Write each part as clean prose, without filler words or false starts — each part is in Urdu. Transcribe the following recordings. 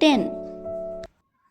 10।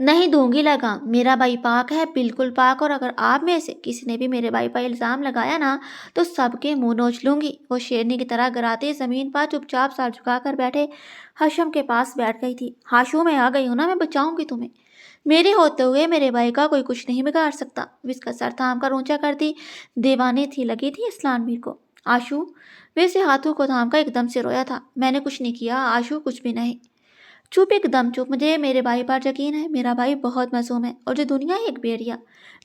نہیں دوں گی لگام، میرا بھائی پاک ہے، بالکل پاک، اور اگر آپ میں سے کسی نے بھی میرے بھائی پر الزام لگایا نا تو سب کے منہ نوچ لوں گی۔ وہ شیرنی کی طرح گراتے زمین پر چپ چاپ سر جھکا کر بیٹھے ہاشم کے پاس بیٹھ گئی تھی۔ ہاشم میں آ گئی ہوں نا، میں بچاؤں گی تمہیں، میرے ہوتے ہوئے میرے بھائی کا کوئی کچھ نہیں بگاڑ سکتا۔ وہ اس کا سر تھام کر اونچا کرتی دیوانے تھی لگی تھی اسلان میر کو۔ آشو ویسے ہاتھوں کو تھام کر ایک دم سے رویا تھا۔ میں نے کچھ نہیں کیا آشو، کچھ بھی نہیں۔ چپ، ایک دم چپ، مجھے میرے بھائی پر یقین ہے، میرا بھائی بہت معصوم ہے، اور جو دنیا ہے ایک بیڑیا،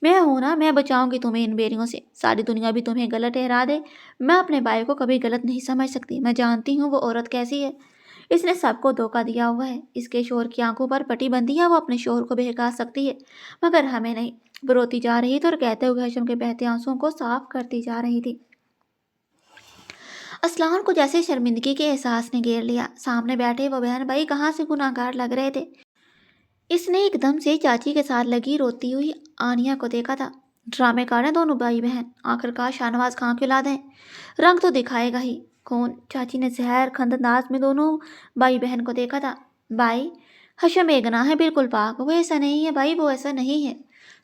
میں ہوں نا، میں بچاؤں گی تمہیں ان بیڑیوں سے۔ ساری دنیا بھی تمہیں غلط ٹھہرا دے، میں اپنے بھائی کو کبھی غلط نہیں سمجھ سکتی۔ میں جانتی ہوں وہ عورت کیسی ہے، اس نے سب کو دھوکہ دیا ہوا ہے، اس کے شوہر کی آنکھوں پر پٹی بندھی ہے، وہ اپنے شوہر کو بہکا سکتی ہے مگر ہمیں نہیں۔ وہ روتی جا رہی تھی اور کہتے ہوئے ہاشم کے بہتے آنسوؤں کو صاف کرتی جا رہی تھی۔ اسلان کو جیسے شرمندگی کے احساس نے گھیر لیا۔ سامنے بیٹھے وہ بہن بھائی کہاں سے گناہ گار لگ رہے تھے۔ اس نے ایک دم سے چاچی کے ساتھ لگی روتی ہوئی آنیا کو دیکھا تھا۔ ڈرامے کار ہیں دونوں بھائی بہن، آخر کار شاہ نواز خان کی اولاد ہیں، رنگ تو دکھائے گا ہی کون۔ چاچی نے زہر کھند انداز میں دونوں بھائی بہن کو دیکھا تھا۔ بھائی ہاشم بے گناہ ہے، بالکل پاک، وہ ایسا نہیں ہے بھائی، وہ ایسا نہیں ہے۔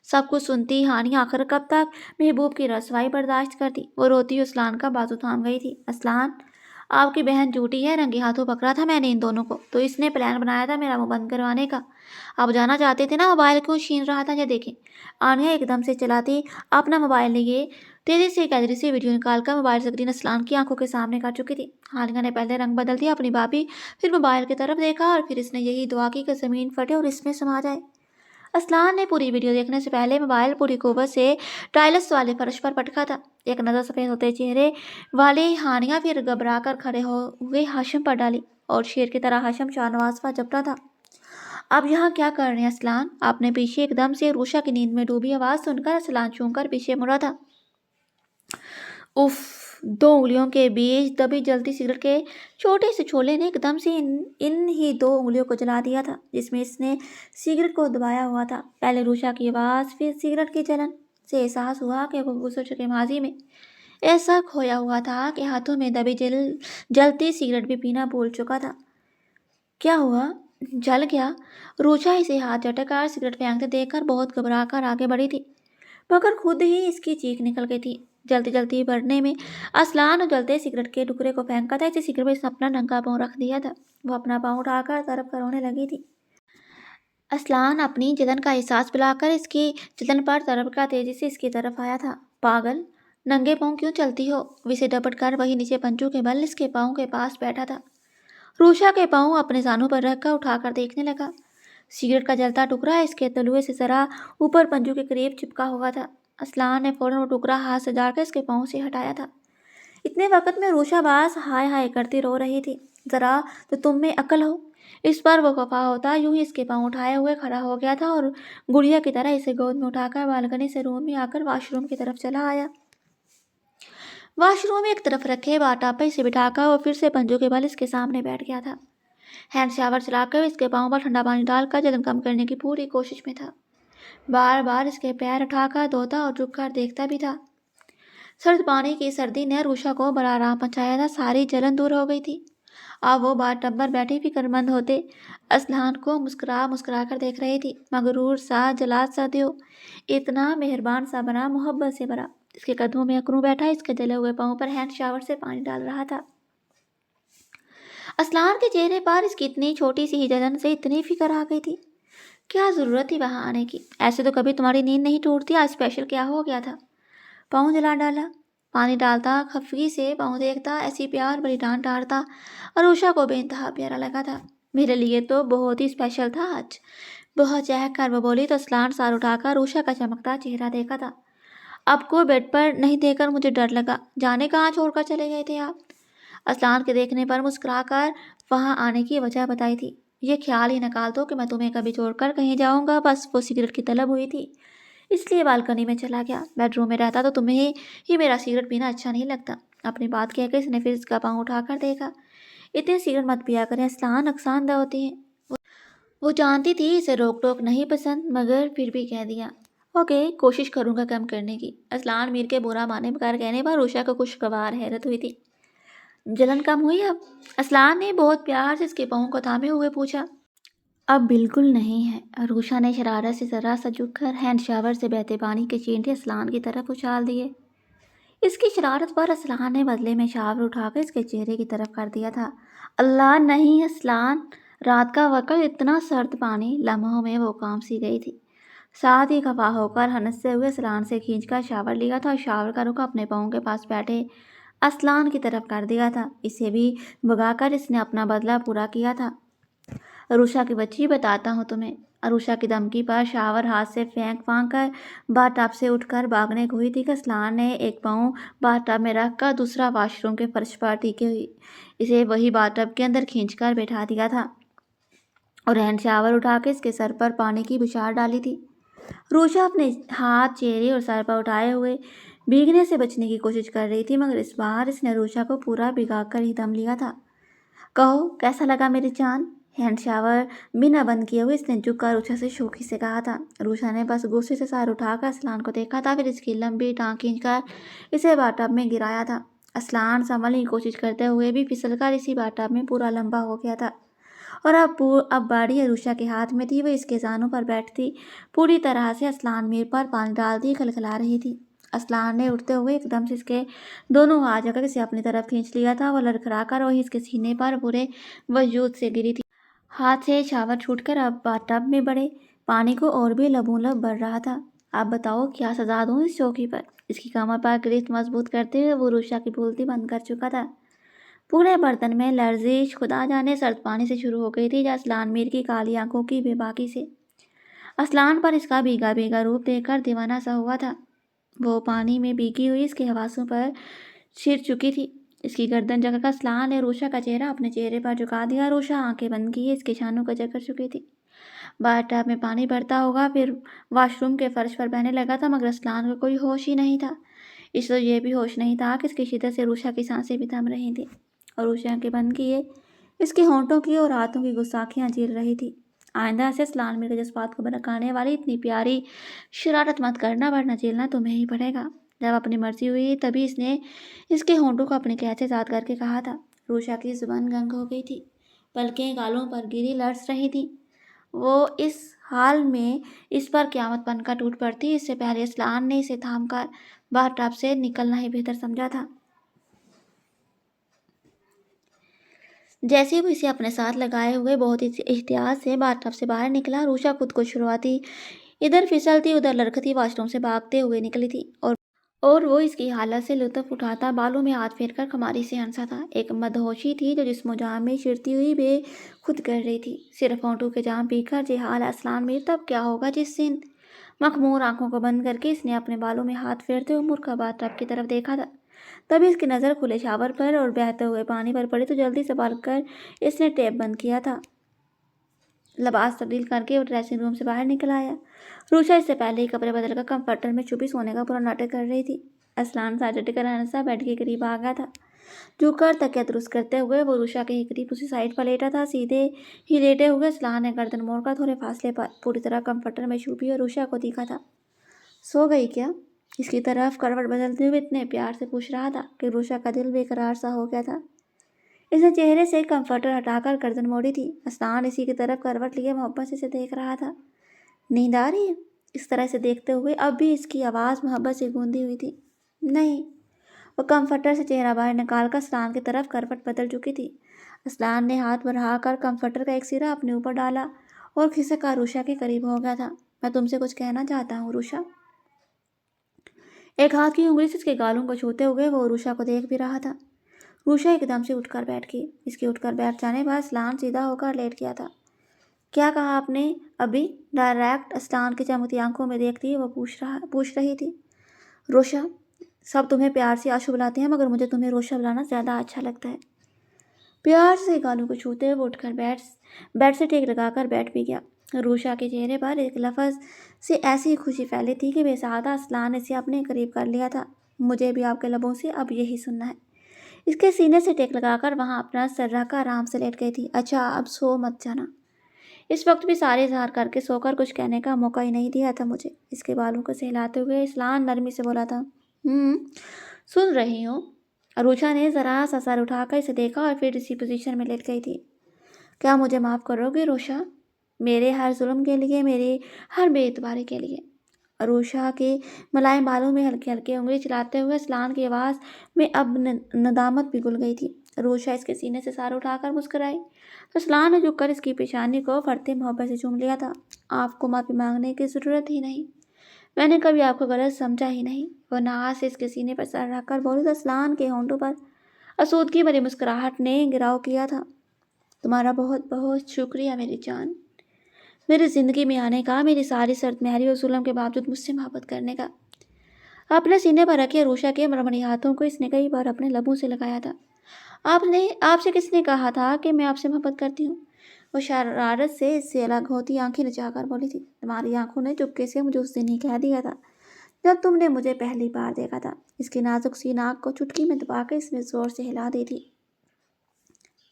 سب کچھ سنتی ہانیہ آخر کب تک محبوب کی رسوائی برداشت کرتی۔ وہ روتی اسلان کا بازو تھام گئی تھی۔ اسلان، آپ کی بہن جھوٹی ہے، رنگے ہاتھوں پکڑا تھا میں نے ان دونوں کو، تو اس نے پلان بنایا تھا میرا منہ بند کروانے کا۔ آپ جانا چاہتے تھے نا موبائل کیوں چھین رہا تھا، یہ دیکھیں۔ آنیا ایک دم سے چلاتی اپنا موبائل لیے تیزی سے گیلری سے ویڈیو نکال کر موبائل سکرین اسلان کی آنکھوں کے سامنے کر چکی تھی۔ آنیا نے پہلے رنگ بدل دیا اپنی بھابھی، پھر موبائل کی طرف دیکھا اور پھر اس نے یہی دعا کی کہ زمین پھٹے اور اس میں سما جائے۔ اسلان نے پوری ویڈیو دیکھنے سے پہلے موبائل پوری قوت سے ٹائلس والے فرش پر پٹکا تھا۔ ایک نظر سفید ہوتے چہرے والے ہانیہ پھر گھبرا کر کھڑے ہوئے ہاشم پر ڈالی، اور شیر کی طرح ہاشم شاہ نواز پر جھپٹا تھا۔ اب یہاں کیا کر رہے ہیں اسلان؟ آپ نے پیچھے ایک دم سے روشا کی نیند میں ڈوبی آواز سن کر اسلان چونک کر پیچھے مڑا تھا۔ اف! دو انگلیوں کے بیچ دبی جلتی سگریٹ کے چھوٹے سے چھولے نے ایک دم سے ان ہی دو انگلیوں کو جلا دیا تھا جس میں اس نے سگریٹ کو دبایا ہوا تھا۔ پہلے روشا کی آواز، پھر سگریٹ کی جلن سے احساس ہوا کہ وہ گزر چکے ماضی میں ایسا کھویا ہوا تھا کہ ہاتھوں میں دبی جلتی سگریٹ بھی پینا بھول چکا تھا۔ کیا ہوا؟ جل گیا؟ روشا اسے ہاتھ جھٹک کر سگریٹ پھینکتے دیکھ کر بہت گھبرا کر آگے بڑھی تھی، مگر خود ہی اس کی چیخ نکل گئی تھی۔ جلتی جلتی بڑھنے میں اسلان اور جلتے سگریٹ کے ٹکڑے کو پھینکا تھا، اسے سگریٹ میں اس نے اپنا ننگا پاؤں رکھ دیا تھا۔ وہ اپنا پاؤں اٹھا کر تڑپ کر رونے لگی تھی۔ اسلان اپنی جلن کا احساس بلا کر اس کی جلن پر تڑپ کر تیزی سے اس کی طرف آیا تھا۔ پاگل، ننگے پاؤں کیوں چلتی ہو؟ وہ اسے ڈپٹ کر وہی نیچے پنجوں کے بل اس کے پاؤں کے پاس بیٹھا تھا۔ روشا کے پاؤں اپنے زانوں پر رکھ کر اٹھا کر دیکھنے لگا۔ سگریٹ کا جلتا ٹکڑا اس کے تلوے سے ذرا اوپر پنجوں کے قریب چپکا ہوا تھا۔ اسلان نے فوراً وہ ٹکڑا ہاتھ سے جاڑ کر اس کے پاؤں سے ہٹایا تھا۔ اتنے وقت میں روشا باز ہائے ہائے کرتی رو رہی تھی۔ ذرا تو تم میں عقل ہو۔ اس پر وہ خفا ہوتا یوں ہی اس کے پاؤں اٹھائے ہوئے کھڑا ہو گیا تھا اور گڑیا کی طرح اسے گود میں اٹھا کر بالکنی سے روم میں آ کر واش روم کی طرف چلا آیا۔ واش روم میں ایک طرف رکھے باتھ ٹب پر اسے بٹھا کر وہ پھر سے پنجوں کے بل اس کے سامنے بیٹھ گیا تھا۔ ہینڈ شاور چلا کر اس کے پاؤں پر ٹھنڈا پانی ڈال کر جلن کم کرنے کی پوری کوشش میں تھا۔ بار بار اس کے پیر اٹھا کر دھوتا اور جھک کر دیکھتا بھی تھا۔ سرد پانی کی سردی نے روشا کو بڑا آرام پہنچایا تھا، ساری جلن دور ہو گئی تھی۔ اب وہ باتھ ٹب پر بیٹھی فکر مند ہوتے اسلان کو مسکرا مسکرا کر دیکھ رہی تھی۔ مغرور سا، جلاد سا دیو، اتنا مہربان سا بنا، محبت سے بھرا، اس کے قدموں میں اکروں بیٹھا اس کے جلے ہوئے پاؤں پر ہینڈ شاور سے پانی ڈال رہا تھا۔ اسلان کے چہرے پر اس کی اتنی چھوٹی سی ہی جلن سے اتنی فکر آ گئی تھی۔ کیا ضرورت تھی وہاں آنے کی؟ ایسے تو کبھی تمہاری نیند نہیں ٹوٹتی، آج اسپیشل کیا ہو گیا تھا؟ پاؤں جلا ڈالا؟ پانی ڈالتا، خفگی سے پاؤں دیکھتا، ایسی پیار بڑی ڈانٹ ڈالتا، اور روشا کو بے انتہا پیارا لگا تھا۔ میرے لیے تو بہت ہی اسپیشل تھا آج، بہت چہک کر وہ بولی تو اسلان سار اٹھا کر روشا کا چمکتا چہرہ دیکھا تھا۔ اب کو بیڈ پر نہیں دیکھ کر مجھے ڈر لگا، جانے کہاں چھوڑ کر چلے گئے تھے آپ؟ اسلان کے دیکھنے پر مسکرا کر وہاں آنے کی وجہ بتائی تھی۔ یہ خیال ہی نکال دو کہ میں تمہیں کبھی چھوڑ کر کہیں جاؤں گا، بس وہ سگریٹ کی طلب ہوئی تھی اس لیے بالکنی میں چلا گیا۔ بیڈ روم میں رہتا تو تمہیں ہی میرا سگریٹ پینا اچھا نہیں لگتا۔ اپنی بات کہہ کے اس نے پھر اس کا پاؤں اٹھا کر دیکھا۔ اتنے سگریٹ مت پیا کریں اسلان، نقصان دہ ہوتی ہیں۔ وہ جانتی تھی اسے روک ٹوک نہیں پسند، مگر پھر بھی کہہ دیا۔ اوکے، کوشش کروں گا کم کرنے کی۔ اسلان میر کے برا مانے بغیر کہنے پر روشا کو خوشگوار حیرت ہوئی تھی۔ جلن کم ہوئی اب؟ اسلان نے بہت پیار سے اس کے پاؤں کو تھامے ہوئے پوچھا۔ اب بالکل نہیں ہے۔ عروشہ نے شرارت سے ذرا سا جھک کر ہینڈ شاور سے بہتے پانی کے چینٹے اسلان کی طرف اچھال دیے۔ اس کی شرارت پر اسلان نے بدلے میں شاور اٹھا کر اس کے چہرے کی طرف کر دیا تھا۔ اللہ نہیں اسلان، رات کا وقت، اتنا سرد پانی! لمحوں میں وہ کام سی گئی تھی۔ ساتھ ہی خفا ہو کر ہنستے ہوئے اسلان سے کھینچ کر شاور لیا تھا اور شاور کا رخ اپنے پاؤں کے پاس بیٹھے اسلان کی طرف کر دیا تھا۔ اسے بھی بھگا کر اس نے اپنا بدلہ پورا کیا تھا۔ عروشہ کی بچی، بتاتا ہوں تمہیں۔ عروشہ کی دھمکی پر شاور ہاتھ سے پھینک کر باتھ ٹب سے اٹھ کر بھاگنے کو ہوئی تھی کہ اسلان نے ایک پاؤں باتھ ٹب میں رکھ کر دوسرا واش روم کے فرش پر ٹیکے ہوئی اسے وہی باتھ ٹب کے اندر کھینچ کر بیٹھا دیا تھا اور ہینڈ شاور اٹھا کے اس کے سر پر پانی کی بچھاڑ ڈالی تھی۔ عروشہ اپنے ہاتھ چہرے اور سر پر اٹھائے ہوئے بھیگنے سے بچنے کی کوشش کر رہی تھی، مگر اس بار اس نے عروشہ کو پورا بھگا کر ہی دم لیا تھا۔ کہو کیسا لگا میری جان؟ ہینڈ شاور بنا بند کیے ہوئے اس نے جھک کر عروشہ سے شوخی سے کہا تھا۔ عروشہ نے بس غصے سے سر اٹھا کر اسلان کو دیکھا تھا، پھر اس کی لمبی ٹانگ کھینچ کر اسے باتھ ٹب میں گرایا تھا۔ اسلان سنبھلنے کی کوشش کرتے ہوئے بھی پھسل کر اسی باتھ ٹب میں پورا لمبا ہو گیا تھا اور اب باڑی عروشہ کے ہاتھ میں تھی۔ وہ اس کے زانوں پر بیٹھتی پوری طرح سے اسلان میر پر پانی ڈالتی کھلکھلا رہی تھی۔ اسلان نے اٹھتے ہوئے ایک دم سے اس کے دونوں ہاتھ جا کر اسے اپنی طرف کھینچ لیا تھا۔ وہ لڑکھڑا کر وہیں اس کے سینے پر پورے وجود سے گری تھی۔ ہاتھ سے شاور چھوٹ کر اب باتھ ٹب میں بڑے پانی کو اور بھی لبوں لب بڑھ رہا تھا۔ اب بتاؤ کیا سزا دوں اس چوکی پر؟ اس کی کمر پر گرفت مضبوط کرتے ہوئے وہ عروشہ کی بولتی بند کر چکا تھا۔ پورے برتن میں لرزش خدا جانے سرد پانی سے شروع ہو گئی تھی یا اسلان میر کی کالی آنکھوں کی بے باکی سے۔ اسلان پر اس کا بھیگا بھیگا روپ دیکھ کر دیوانہ سا ہوا تھا۔ وہ پانی میں بھیگی ہوئی اس کے حواسوں پر چھر چکی تھی۔ اس کی گردن جکڑ کر اسلان نے عروشہ کا چہرہ اپنے چہرے پر جھکا دیا۔ عروشہ آنکھیں بند کیے اس کے شانوں کو جکڑ چکی تھی۔ باتھ ٹب میں پانی بھرتا ہوگا پھر واش روم کے فرش پر بہنے لگا تھا، مگر اسلان کو کوئی ہوش ہی نہیں تھا۔ اس کو یہ بھی ہوش نہیں تھا کہ اس کی شدت سے عروشہ کی سانسیں بھی تھم رہی تھیں۔ عروشہ آنکھیں بند کیے اس کے ہونٹوں کی اور ہاتھوں کی گستاخیاں جھیل رہی تھی۔ آئندہ سے اسلان میر کے جذبات کو بھڑکانے والی اتنی پیاری شرارت مت کرنا، ورنہ جھیلنا تمہیں ہی پڑے گا۔ جب اپنی مرضی ہوئی تبھی اس نے اس کے ہونٹوں کو اپنے قید سے آزاد کر کے کہا تھا۔ عروشہ کی زبان گنگ ہو گئی تھی، پلکیں گالوں پر گری لرز رہی تھیں۔ وہ اس حال میں اس پر قیامت بن کر ٹوٹ پڑتی۔ اس سے پہلے اسلان نے اسے تھام کر باتھ ٹب سے نکلنا ہی بہتر سمجھا تھا۔ جیسے وہ اسے اپنے ساتھ لگائے ہوئے بہت ہی احتیاط سے باتھ ٹب سے باہر نکلا، عروشہ خود کو چھڑواتی ادھر پھسلتی ادھر لڑکھتی واش روم سے بھاگتے ہوئے نکلی تھی اور وہ اس کی حالت سے لطف اٹھاتا بالوں میں ہاتھ پھیر کر خماری سے ہنسا تھا۔ ایک مدہوشی تھی جو جسم و جان میں چرتی ہوئی بے خود کر رہی تھی۔ صرف ہونٹوں کے جام پی کر یہ حال اسلان میر تب کیا ہوگا جس دن مخمور آنکھوں کو بند کر کے اس نے اپنے بالوں میں ہاتھ پھیرتے ہوئے مڑ کر باتھ ٹب کی طرف دیکھا تھا۔ تبھی اس کی نظر کھلے شاور پر اور بہتے ہوئے پانی پر پڑی تو جلدی سے پلٹ کر اس نے ٹیپ بند کیا تھا۔ لباس تبدیل کر کے وہ ڈریسنگ روم سے باہر نکل آیا۔ عروشہ اس سے پہلے ہی کپڑے بدل کر کمفرٹر میں چھپی سونے کا پورا ناٹک کر رہی تھی۔ اسلان سر جھٹک کر ہنسا بیڈ کے قریب آ گیا تھا۔ جھک کر تکیہ درست کرتے ہوئے وہ عروشہ کے ہی قریب اسی سائڈ پر لیٹا تھا۔ سیدھے ہی لیٹے ہوئے اسلان نے گردن موڑ کر تھوڑے فاصلے پر پوری طرح کمفرٹر میں چھپی عروشہ کو دیکھا تھا۔ سو گئی کیا؟ اس کی طرف کروٹ بدلتے ہوئے اتنے پیار سے پوچھ رہا تھا کہ عروشہ کا دل بے قرار سا ہو گیا تھا۔ اس نے چہرے سے کمفرٹر ہٹا کر گردن موڑی تھی۔ اسلان اسی کی طرف کروٹ لیے محبت سے اسے دیکھ رہا تھا۔ نیند آ رہی ہے؟ اس طرح سے دیکھتے ہوئے اب بھی اس کی آواز محبت سے گونجی ہوئی تھی۔ نہیں۔ وہ کمفرٹر سے چہرہ باہر نکال کر اسلان کی طرف کروٹ بدل چکی تھی۔ اسلان نے ہاتھ بڑھا کر کمفرٹر کا ایک سرا اپنے اوپر ڈالا اور کھسک کر عروشہ کے قریب ہو گیا تھا۔ میں تم سے کچھ کہنا چاہتا ہوں عروشہ۔ ایک ہاتھ کی انگلی سے اس کے گالوں کو چھوتے ہوئے وہ عروشہ کو دیکھ بھی رہا تھا۔ عروشہ ایک دم سے اٹھ کر بیٹھ گئی۔ اس کے اٹھ کر بیٹھ جانے پر اسلان سیدھا ہو کر لیٹ گیا تھا۔ کیا کہا آپ نے ابھی؟ ڈائریکٹ اسلان کی چمکتی آنکھوں میں دیکھتی وہ پوچھ رہی تھی۔ روشا، سب تمہیں پیار سے آشو بلاتے ہیں، مگر مجھے تمہیں روشا بلانا زیادہ اچھا لگتا ہے۔ پیار سے گالوں کو چھوتے وہ اٹھ کر بیڈ سے ٹیک لگا کر بیٹھ بھی گیا۔ روشا کے چہرے پر ایک لفظ سے ایسی خوشی پھیلی تھی کہ بے سادہ اسلان نے اسے اپنے قریب کر لیا تھا۔ مجھے بھی آپ کے لبوں سے اب یہی سننا ہے۔ اس کے سینے سے ٹیک لگا کر وہاں اپنا سر رکھ کر آرام سے لیٹ گئی تھی۔ اچھا اب سو مت جانا۔ اس وقت بھی سارے اظہار کر کے سو کر کچھ کہنے کا موقع ہی نہیں دیا تھا مجھے۔ اس کے بالوں کو سہلاتے ہوئے اسلان نرمی سے بولا تھا۔ سن رہی ہوں۔ عروشہ نے ذرا سا سر اٹھا کر اسے دیکھا اور پھر اسی پوزیشن میں لیٹ گئی تھی۔ کیا مجھے معاف کرو گے روشا؟ میرے ہر ظلم کے لیے، میرے ہر بے اعتباری کے لیے۔ عروشہ کے ملائم بالوں میں ہلکے ہلکے انگلی چلاتے ہوئے اسلان کی آواز میں اب ندامت بھی گل گئی تھی۔ عروشہ اس کے سینے سے سار اٹھا کر مسکرائی تو اسلان نے جھک کر اس کی پیشانی کو فرتے محبت سے چوم لیا تھا۔ آپ کو معافی مانگنے کی ضرورت ہی نہیں، میں نے کبھی آپ کو غلط سمجھا ہی نہیں، وہ ناز سے اس کے سینے پر سر رکھ کر بولی تو اسلان کے ہونٹوں پر آسودگی بھری مسکراہٹ نے گراؤ کیا تھا۔ تمہارا بہت بہت شکریہ میری جان، میری زندگی میں آنے کا، میری ساری سرد مہری اور ظلم کے باوجود مجھ سے محبت کرنے کا۔ اپنے سینے پر رکھے عروشہ کے مرمری ہاتھوں کو اس نے کئی بار اپنے لبوں سے لگایا تھا۔ آپ سے کس نے کہا تھا کہ میں آپ سے محبت کرتی ہوں؟ وہ شرارت سے اس سے الگ ہوتی آنکھیں نچا کر بولی تھی۔ تمہاری آنکھوں نے چپکے سے مجھے اس دن ہی کہہ دیا تھا جب تم نے مجھے پہلی بار دیکھا تھا۔ اس کی نازک سی ناک کو چٹکی میں دبا کر اس نے زور سے ہلا دی تھی۔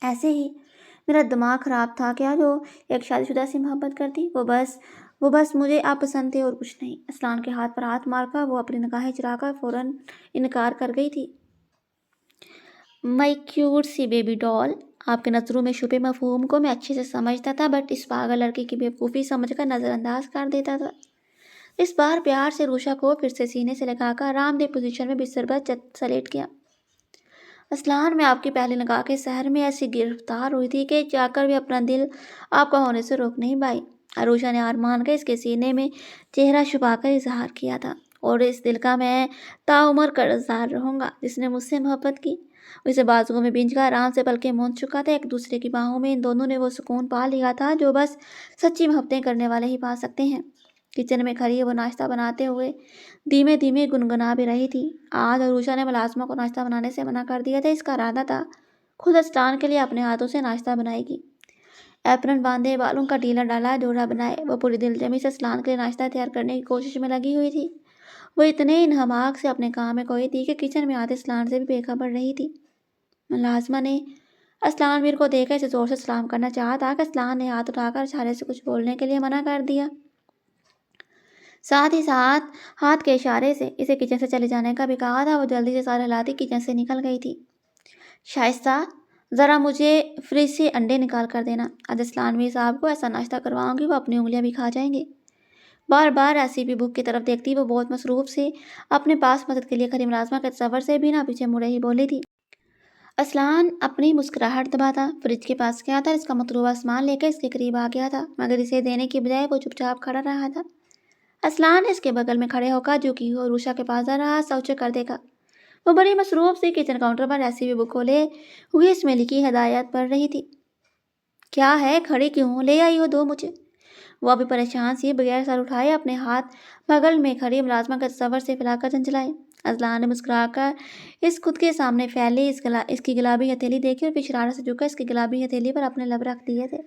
ایسے ہی میرا دماغ خراب تھا کیا جو ایک شادی شدہ سے محبت کرتی؟ وہ بس مجھے آپ پسند تھے اور کچھ نہیں۔ اسلان کے ہاتھ پر ہاتھ مار کر وہ اپنی نگاہیں چرا کر فوراً انکار کر گئی تھی۔ مائی کیوٹ سی بیبی ڈال، آپ کے نظروں میں چھپے مفہوم کو میں اچھے سے سمجھتا تھا، بٹ اس پاگل لڑکی کی بیوقوفی سمجھ کر نظر انداز کر دیتا تھا۔ اس بار پیار سے عروشہ کو پھر سے سینے سے لگا کر آرام دہ پوزیشن میں بستر پر سلیٹ گیا۔ اسلان، میں آپ کی پہلی نگاہ کے سحر میں ایسی گرفتار ہوئی تھی کہ جا کر بھی اپنا دل آپ کا ہونے سے روک نہیں پائی۔ عروشہ نے ہار مان کر اس کے سینے میں چہرہ چھپا کر اظہار کیا تھا، اور اس دل کا میں تاعمر قرضدار رہوں گا جس نے مجھ سے محبت کی۔ اسے بازوؤں میں بھیج کر آرام سے پلکیں موند چکا تھا۔ ایک دوسرے کی باہوں میں ان دونوں نے وہ سکون پا لیا تھا جو بس سچی محبتیں کرنے والے ہی پا سکتے ہیں۔ کچن میں کھڑی وہ ناشتہ بناتے ہوئے دھیمے دھیمے گنگنا بھی رہی تھی۔ آج عروشہ نے ملازمہ کو ناشتہ بنانے سے منع کر دیا تھا۔ اس کا ارادہ تھا خود اسلان کے لیے اپنے ہاتھوں سے ناشتہ بنائے گی۔ ایپرن باندھے، بالوں کا ڈھیلا ڈالا جوڑا بنائے، وہ پوری دلجمی سے اسلان کے لیے ناشتہ تیار کرنے کی کوشش میں لگی ہوئی تھی۔ وہ اتنے انہماک سے اپنے کام میں کھوئی تھی کہ کچن میں آتے اسلان سے بھی بے خبر رہی تھی۔ ملازمہ نے اسلان میر کو دیکھ کر اسے زور سے سلام کرنا چاہا تھا کہ اسلان نے ہاتھ اٹھا کر اشارے سے کچھ بولنے کے لیے منع کر دیا۔ ساتھ ہی ساتھ ہاتھ کے اشارے سے اسے کچن سے چلے جانے کا بھی کہا تھا۔ وہ جلدی سے سارے ہلاتی کچن سے نکل گئی تھی۔ شائستہ، ذرا مجھے فریج سے انڈے نکال کر دینا، آج اسلان میر صاحب کو ایسا ناشتہ کرواؤں گی وہ اپنی انگلیاں بھی کھا جائیں گے۔ بار بار ایسی بھی بھوک کی طرف دیکھتی وہ بہت مصروف سے اپنے پاس مدد کے لیے کھڑی ملازمہ کے تصور سے بنا پیچھے مڑے ہی بولی تھی۔ اسلان اپنی مسکراہٹ دباتا فریج کے پاس گیا تھا، اس کا مطلوبہ سامان لے کر اس کے قریب آ گیا تھا، مگر اسے دینے کی بجائے وہ چپ چاپ کھڑا رہا تھا۔ اسلان اس کے بغل میں کھڑے ہو کر جو کی عروشہ کے پاس جا رہا سوچے کر دے گا۔ وہ بڑی مصروف سی کچن کاؤنٹر پر ایسی بھی بک کھولے ہوئے اس میں لکھی ہدایات پڑھ رہی تھی۔ کیا ہے، کھڑی کیوں ہو، لے آئی ہو دو مجھے۔ وہ ابھی پریشان سی بغیر سر اٹھائے اپنے ہاتھ بغل میں کھڑی ملازمہ کے تصور سے پھیلا کر جھنجھلائے۔ اسلان نے مسکرا کر اس خود کے سامنے پھیلی اس کی گلابی ہتھیلی دیکھی اور پھر شرارت سے جھک کر اس کی گلابی ہتھیلی پر اپنے لب رکھ دیے تھے۔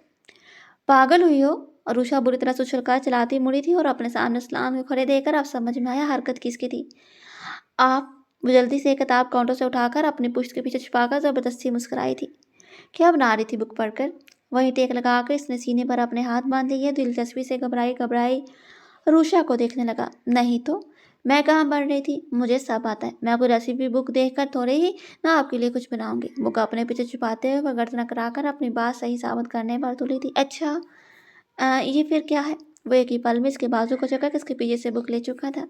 پاگل ہوئی ہو؟ عروشہ بری طرح سے اچھل کر چلاتی مڑی تھی اور اپنے سامنے اسلان کو کھڑے دیکھ کر اب سمجھ میں آیا حرکت کس کی تھی۔ وہ جلدی سے کتاب کاؤنٹر سے اٹھا کر اپنی پشت کے پیچھے چھپا کر زبردستی مسکرائی تھی۔ کیا بنا رہی تھی بک پڑھ کر؟ وہیں ٹیک لگا کر اس نے سینے پر اپنے ہاتھ باندھ لیے، دلچسپی سے گھبرائی عروشہ کو دیکھنے لگا۔ نہیں تو میں کہاں پڑھ رہی تھی، مجھے سب آتا ہے، میں کوئی ریسیپی بک دیکھ کر تھوڑے ہی نہ آپ کے لیے کچھ بناؤں گی۔ بک اپنے پیچھے چھپاتے ہوئے وہ گردن کرا کر اپنی بات صحیح ثابت کرنے پر تلی تھی۔ اچھا یہ پھر کیا ہے؟ وہ ایک ہی پل میں اس کے بازو کو چکر کے اس کے پیچھے سے بک لے چکا تھا۔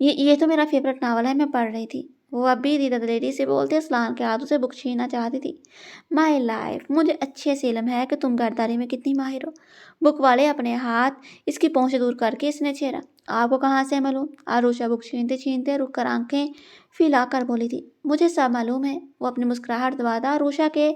یہ تو میرا فیورٹ ناول ہے، میں پڑھ رہی تھی، وہ اب بھی دیدہ دلیری سے بولتے اسلان کے ہاتھوں سے بک چھیننا چاہتی تھی۔ مائی لائف، مجھے اچھے سے علم ہے کہ تم گرداری میں کتنی ماہر ہو۔ بک والے اپنے ہاتھ اس کی پہنچ سے دور کر کے اس نے چھیڑا۔ آپ کو کہاں سے معلوم؟ عروشہ بک چھینتے چھینتے رک کر آنکھیں پھیلا کر بولی تھی۔ مجھے سب معلوم ہے۔ وہ اپنی مسکراہٹ دباتا عروشہ کے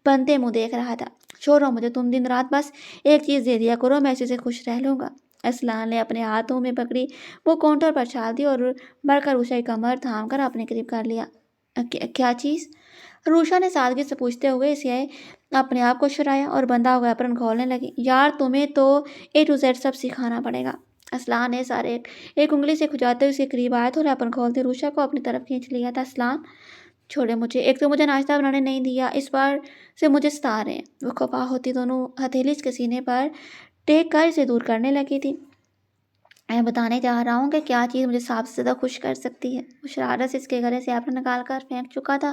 بنتے منہ دیکھ رہا تھا۔ چھوڑو مجھے، تم دن رات بس ایک چیز دے دیا کرو، میں اسی سے خوش رہ لوں گا۔ اسلان نے اپنے ہاتھوں میں پکڑی وہ کاؤنٹر پر چھال دی اور بڑھ کر عروشہ کی کمر تھام کر اپنے قریب کر لیا۔ کیا چیز؟ عروشہ نے سادگی سے پوچھتے ہوئے اسے اپنے آپ کو شرایا اور بندھا ہوا ایپرن کھولنے لگی۔ یار تمہیں تو A to Z سب سکھانا پڑے گا۔ اسلان نے سارے ایک انگلی سے کھجاتے ہوئے اس کے قریب آیا تھا اور ایپرن کھولتے عروشہ کو اپنی طرف کھینچ لیا تھا۔ اسلان چھوڑے مجھے، ایک تو مجھے ناشتہ بنانے نہیں دیا، اس بار سے مجھے ستا رہے ہیں۔ وہ خفا ہوتی دونوں ہتھیلی اس کے سینے پر ٹیک کر اسے دور کرنے لگی تھی۔ میں بتانے جا رہا ہوں کہ کیا چیز مجھے سب سے زیادہ خوش کر سکتی ہے۔ وہ شرارت سے اس کے گلے سے ایپرن نکال کر پھینک چکا تھا،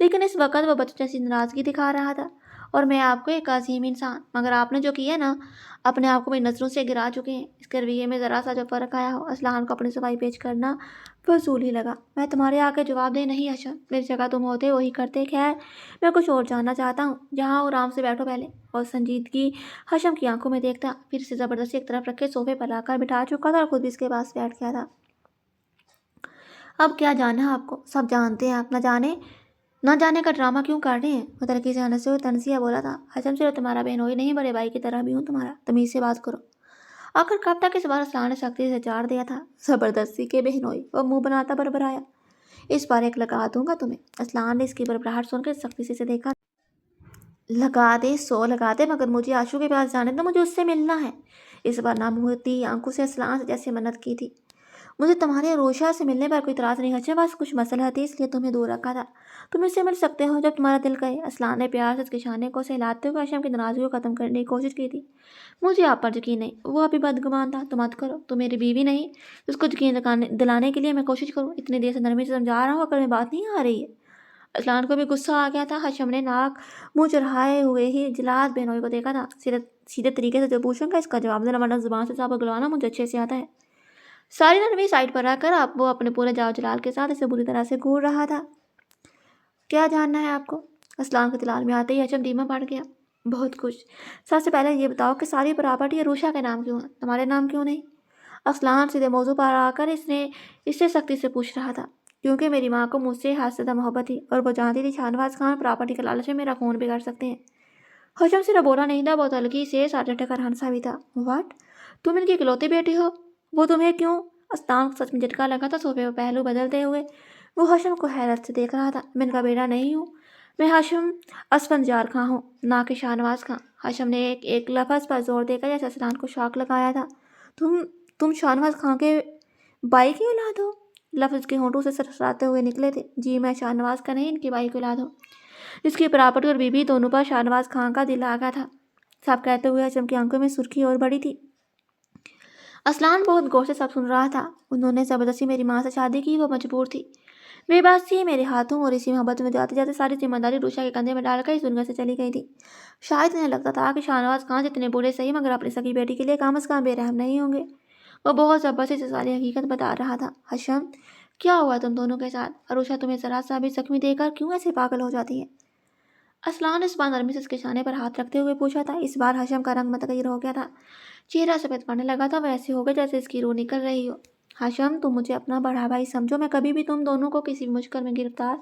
لیکن اس وقت وہ بچوں جیسی ناراضگی دکھا رہا تھا، اور میں آپ کو ایک عظیم انسان، مگر آپ نے جو کیا نا، اپنے آپ کو میری نظروں سے گرا چکے ہیں۔ اس کے رویے میں ذرا سا جو فرق آیا ہو، اسلحان کو اپنی صفائی پیش کرنا فضول ہی لگا۔ میں تمہارے آگے جواب دے نہیں حشم، میری جگہ تم ہوتے وہی کرتے۔ خیر، میں کچھ اور جاننا چاہتا ہوں۔ جہاں آرام سے بیٹھو پہلے۔ اور سنجیدگی حشم کی آنکھوں میں دیکھتا پھر اسے زبردستی ایک طرف رکھے صوفے پر لا کر بٹھا چکا تھا اور خود بھی اس کے پاس بیٹھ گیا تھا۔ اب کیا جاننا ہے آپ کو؟ سب جانتے ہیں آپ۔ نہ جانے کا ڈرامہ کیوں کر رہے ہیں؟ وہ ترقی سے ہنستے ہوئے تنزیہ بولا تھا۔ حشم صرف تمہارا بہنوئی نہیں، بڑے بھائی کی طرح بھی ہوں تمہارا، تمیز سے بات کرو۔ آخر کب تک اس بار اسلحان نے سختی سے چاڑ دیا تھا۔ زبردستی کے بہنوئی، وہ منہ بناتا بربرایا۔ اس بار ایک لگا دوں گا تمہیں۔ اسلحان نے اس کی بربراہٹ سن کر سختی سے اسے دیکھا۔ لگا دے، 100 لگا دے، مگر مجھے آشو کے پاس جانے دو، مجھے اس سے ملنا ہے۔ اس بار ناموتی آنکھوں سے اسلحان سے جیسے منت کی تھی۔ مجھے تمہارے روشا سے ملنے پر کوئی اعتراض نہیں ہے، بس کچھ مسئلہ تھی، اس لیے تمہیں دور رکھا تھا۔ تم اس سے مل سکتے ہو جب تمہارا دل کہے۔ اسلحان نے پیار سے اس کے شانے کو سہلاتے ہوئے حشم کی ناراضگی کو ختم کرنے کی کوشش کی تھی۔ مجھے آپ پر یقین نہیں، وہ ابھی بدگمان تھا، تو مت کرو۔ تم میری بیوی نہیں، اس کو یقین دلانے کے لیے میں کوشش کروں۔ اتنی دیر سے نرمی سے سمجھا رہا ہوں، اگر میں بات نہیں آ رہی ہے۔ اسلحان کو بھی غصہ آ گیا تھا۔ حشم نے ناک منہ چڑھائے ہوئے ہی جلاد بہنوئی کو دیکھا تھا۔ سیدھے طریقے سے جو پوچھوں گا اس کا جواب دینا، ورنہ زبان سے صاحب گلوانا مجھے اچھے سے آتا ہے۔ ساری نرمی سائڈ پر رکھ کر وہ اپنے پورے جاؤ جلال کے ساتھ اسے بری طرح سے گھور رہا تھا۔ کیا جاننا ہے آپ کو؟ اسلحان کے دلال میں آتے ہی حشم دھیما پڑ گیا۔ بہت کچھ۔ سب سے پہلے یہ بتاؤ کہ ساری پراپرٹی عروشہ کے نام کیوں ہے، تمہارے نام کیوں نہیں؟ اسلحان سیدھے موضوع پر آ کر اس سے سختی سے پوچھ رہا تھا۔ کیونکہ میری ماں کو مجھ سے حد سے زیادہ محبت تھی، اور وہ جانتی تھی شاہنواز خان پراپرٹی کے لالچ میں میرا خون بگاڑ سکتے ہیں۔ حشم صرف بولا نہیں تھا، بہت ہلکی سے ساتھ ڈٹ کر ہنسا بھی تھا۔ واٹ؟ تم ان کی اکلوتی بیٹی ہو؟ وہ تمہیں کیوں؟ اسلحان کو سچ میں جھٹکا لگا تھا۔ صوفے پر پہلو بدلتے ہوئے وہ حشم کو حیرت سے دیکھ رہا تھا۔ میں ان کا بیٹا نہیں ہوں، میں حشم اسفندیار خاں ہوں، نہ کہ شاہنواز خاں۔ حشم نے ایک لفظ پر زور دے کر جیسے اسلحان کو شوق لگایا تھا۔ تم شاہنواز خاں کے بائی کی اولاد ہو؟ لفظ کے ہونٹوں سے سرسراتے ہوئے نکلے تھے۔ جی، میں شاہنواز کا نہیں، ان کی بائی کی اولاد ہوں، جس کی پراپرٹی اور بیوی دونوں پر شاہنواز خاں کا دل آ گیا تھا۔ سب کہتے ہوئے حشم کی آنکھوں میں سرخی اور بڑی تھی۔ اسلحان بہت غور سے سب سن رہا تھا۔ انہوں نے زبردستی میری ماں سے شادی کی، وہ مجبور تھی۔ بے بس تھی میرے ہاتھوں، اور اسی محبت میں جاتے جاتے ساری ذمہ داری روشا کے کندھے میں ڈال کر اس دنیا سے چلی گئی تھی۔ شاید انہیں لگتا تھا کہ شاہنواز خان جتنے برے صحیح، مگر اپنی سگی بیٹی کے لیے کم از کم بے رحم نہیں ہوں گے۔ وہ بہت زبردستی سے ساری حقیقت بتا رہا تھا۔ حشم، کیا ہوا تم دونوں کے ساتھ؟ عروشہ تمہیں ذرا سا بھی زخمی دے کر کیوں ایسے پاگل ہو جاتی ہے؟ اسلحان نے اس بار نرمی سے اس کے شانے پر ہاتھ رکھتے ہوئے پوچھا تھا۔ اس بار حشم کا رنگ متغیر ہو گیا تھا، چہرہ سفید پڑنے لگا تھا، ویسے ہو گیا جیسے اس کی روح نکل رہی ہو۔ حشم، تم مجھے اپنا بڑا بھائی سمجھو، میں کبھی بھی تم دونوں کو کسی بھی مشکل میں گرفتار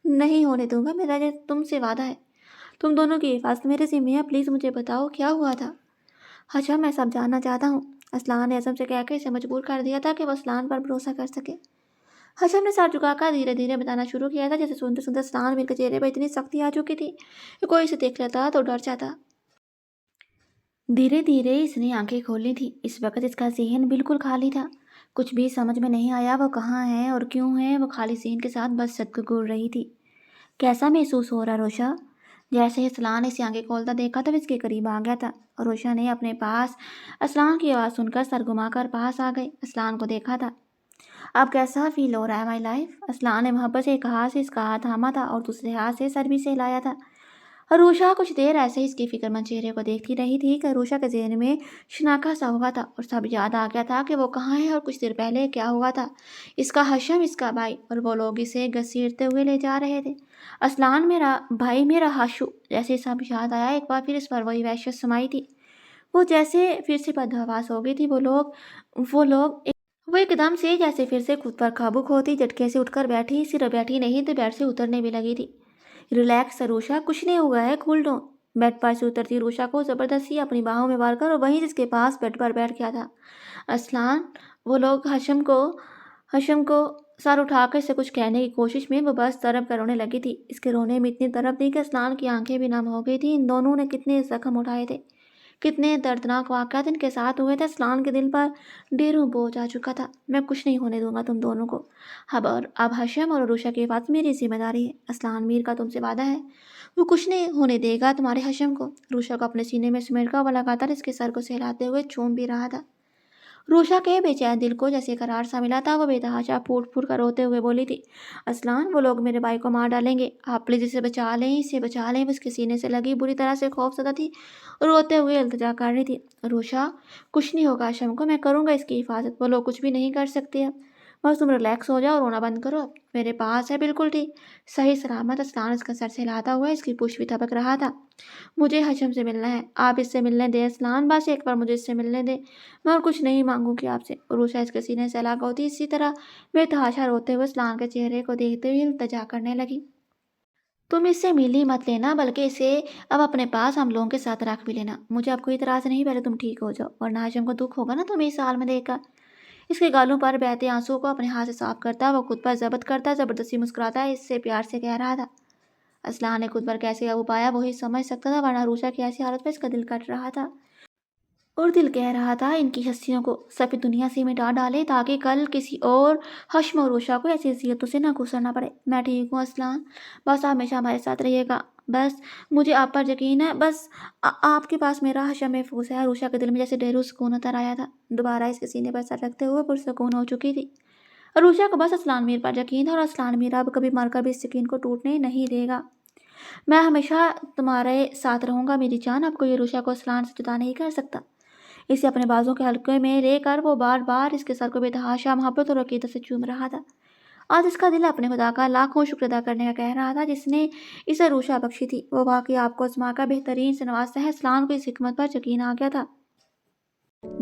نہیں ہونے دوں گا، میرا یہ تم سے وعدہ ہے۔ تم دونوں کی حفاظت میرے ذمہ ہے، پلیز مجھے بتاؤ کیا ہوا تھا؟ حشم، میں سب جاننا چاہتا ہوں۔ اسلحان نے حشم سے کہہ کر اسے مجبور کر دیا تھا کہ وہ اسلحان پر بھروسہ کر سکے۔ حشم نے سر جھکا کر دھیرے دھیرے بتانا شروع کیا تھا، جیسے سنتے سنتے اسلحان میر کے چہرے پر اتنی سختی آ چکی تھی کہ کوئی اسے دیکھ لیتا تو ڈر جاتا۔ دھیرے دھیرے اس نے آنکھیں کھولی تھی۔ اس وقت اس کا ذہن بالکل خالی تھا، کچھ بھی سمجھ میں نہیں آیا وہ کہاں ہے اور کیوں ہے۔ وہ خالی ذہن کے ساتھ بس صدق گڑ رہی تھی۔ کیسا محسوس ہو رہا روشا؟ جیسے ہی اسلحان نے اسے آنکھیں کھولتا دیکھا تو اس کے قریب آ گیا تھا، اور روشا نے اپنے پاس اسلحان کی آواز سن کر سر گھما کر پاس آ گئی، اسلحان کو دیکھا تھا۔ اب کیسا فیل ہو رہا ہے مائی لائف؟ اسلحان نے محبت سے ایک ہاتھ سے اس کا ہاتھ تھاما تھا اور دوسرے ہاتھ سے سر بھی سہلایا تھا۔ عروشہ کچھ دیر ایسے ہی اس کے فکر مند چہرے کو دیکھتی رہی تھی کہ عروشہ کے ذہن میں شناخت سا ہوا تھا، اور سب یاد آ گیا تھا کہ وہ کہاں ہے اور کچھ دیر پہلے کیا ہوا تھا۔ اس کا حشم، اس کا بھائی، اور وہ لوگ اسے گھسیٹتے ہوئے لے جا رہے تھے۔ اسلحان میرا بھائی، میرا حشو، جیسے سب یاد آیا ایک بار پھر اس پر وہی وحشت سمائی تھی۔ وہ جیسے پھر سے بدحواس ہو گئی تھی۔ وہ ایک دم سے جیسے پھر سے خود پر قابو کھوتی جھٹکے سے اٹھ کر بیٹھی، صرف بیٹھی نہیں تو بیڈ سے اترنے بھی لگی تھی۔ ریلیکس عروشہ، کچھ نہیں ہوا ہے، کول ڈاؤن۔ بیڈ پر سے اترتی عروشہ کو زبردستی اپنی باہوں میں بار کر اور وہیں جس کے پاس بیڈ پر بیٹھ گیا تھا اسلحان، وہ لوگ حشم کو سر اٹھا کر اسے کچھ کہنے کی کوشش میں وہ بس تڑپ کر رونے لگی تھی۔ اس کے رونے میں اتنی تڑپ تھی کہ اسلحان کی آنکھیں بھی نم ہو گئی تھی۔ ان دونوں نے کتنے زخم اٹھائے تھے، کتنے دردناک واقعات ان کے ساتھ ہوئے تھے۔ اسلحان کے دل پر ڈھیروں بوجھ آ چکا تھا۔ میں کچھ نہیں ہونے دوں گا تم دونوں کو۔ اب حشم اور عروشہ کی حفاظت میری ذمہ داری ہے۔ اسلحان، میر کا تم سے وعدہ ہے، وہ کچھ نہیں ہونے دے گا تمہارے حشم کو۔ عروشہ کو اپنے سینے میں سمیٹ کر وہ لگاتار اس کے سر کو سہلاتے ہوئے چوم بھی رہا تھا۔ روشا کے بے چین دل کو جیسے قرار سا ملا تھا، وہ بے تحاشا پھوٹ پھوٹ کر روتے ہوئے بولی تھی، اسلان وہ لوگ میرے بھائی کو مار ڈالیں گے، آپ پلیز اسے بچا لیں، اسے بچا لیں۔ وہ اس کے سینے سے لگی بری طرح سے خوف زدہ تھی، روتے ہوئے التجا کر رہی تھی، روشا کچھ نہیں ہوگا شم کو، میں کروں گا اس کی حفاظت، وہ لوگ کچھ بھی نہیں کر سکتے اب، بس تم ریلیکس ہو جاؤ، رونا بند کرو، میرے پاس ہے بالکل ٹھیک، صحیح سلامت۔ اسلان اس کا سر سے ہلاتا ہوا اس کی پوچھ بھی تھپک رہا تھا، مجھے حشم سے ملنا ہے، آپ اس سے ملنے دیں اسلان، بس ایک بار مجھے اس سے ملنے دیں، میں اور کچھ نہیں مانگوں گی آپ سے۔ عروشہ اس کے سینے سے الگ ہوتی اسی طرح بے تحاشا روتے ہوئے اسلان کے چہرے کو دیکھتے ہوئے التجا کرنے لگی، تم اس سے مل ہی مت لینا، بلکہ اسے اب اپنے پاس ہم لوگوں کے ساتھ رکھ بھی لینا، مجھے اب کوئی اعتراض نہیں، پہلے تم ٹھیک ہو جاؤ، ورنہ ہاشم کو دکھ ہوگا نا تمہیں اس حال میں دیکھ کر۔ اس کے گالوں پر بہتے آنسو کو اپنے ہاتھ سے صاف کرتا وہ خود پر ضبط کرتا زبردستی مسکراتا اس سے پیار سے کہہ رہا تھا۔ اسلان نے خود پر کیسے قابو پایا وہی سمجھ سکتا تھا، ورنہ عروشہ کی ایسی حالت پر اس کا دل کٹ رہا تھا اور دل کہہ رہا تھا ان کی ہستیوں کو سب دنیا سے مٹا ڈالے تاکہ کل کسی اور حشم اور عروشہ کو ایسی اذیتوں سے نہ گزرنا پڑے۔ میں ٹھیک ہوں اسلان، بس آپ ہمیشہ ہمارے ساتھ رہیے گا، بس مجھے آپ پر یقین ہے، بس آپ کے پاس میرا حشم محفوظ ہے۔ عروشہ کے دل میں جیسے ڈھیروں سکون اتر آیا تھا، دوبارہ اس کے سینے پر سر رکھتے ہوئے پرسکون ہو چکی تھی۔ عروشہ کو بس اسلان میر پر یقین تھا اور اسلان میر اب کبھی مر کر بھی اس یقین کو ٹوٹنے نہیں دے گا۔ میں ہمیشہ تمہارے ساتھ رہوں گا میری جان، اب کوئی عروشہ کو اسلان سے جدا نہیں کر سکتا۔ اسے اپنے بازوں کے حلقے میں لے کر وہ بار بار اس کے سر کو بے تحاشا محبت اور عقیدت سے چوم رہا تھا۔ آج اس کا دل اپنے خدا کا لاکھوں شکر ادا کرنے کا کہہ رہا تھا جس نے اسے عروشہ بخشی تھی، وہ واقعی آپ کو آزما کر بہترین سے نوازتا ہے۔ اسلان کو اس حکمت پر یقین آ گیا تھا۔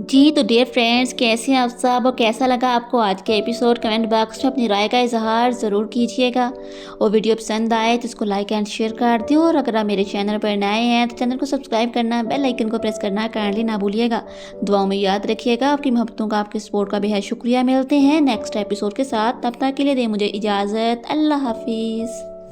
جی تو ڈیئر فرینڈس، کیسے ہیں آپ سب اور کیسا لگا آپ کو آج کے ایپیسوڈ؟ کمنٹ باکس میں اپنی رائے کا اظہار ضرور کیجیے گا، اور ویڈیو پسند آئے تو اس کو لائک اینڈ شیئر کر دیں، اور اگر آپ میرے چینل پر نئے ہیں تو چینل کو سبسکرائب کرنا، بیل آئیکن کو پریس کرنا کائنڈلی نہ بھولیے گا۔ دعاؤں میں یاد رکھیے گا، آپ کی محبتوں کا، آپ کے سپورٹ کا بے حد شکریہ۔ ملتے ہیں نیکسٹ ایپیسوڈ کے ساتھ، تب تک کے لیے دیں مجھے اجازت، اللہ حافظ۔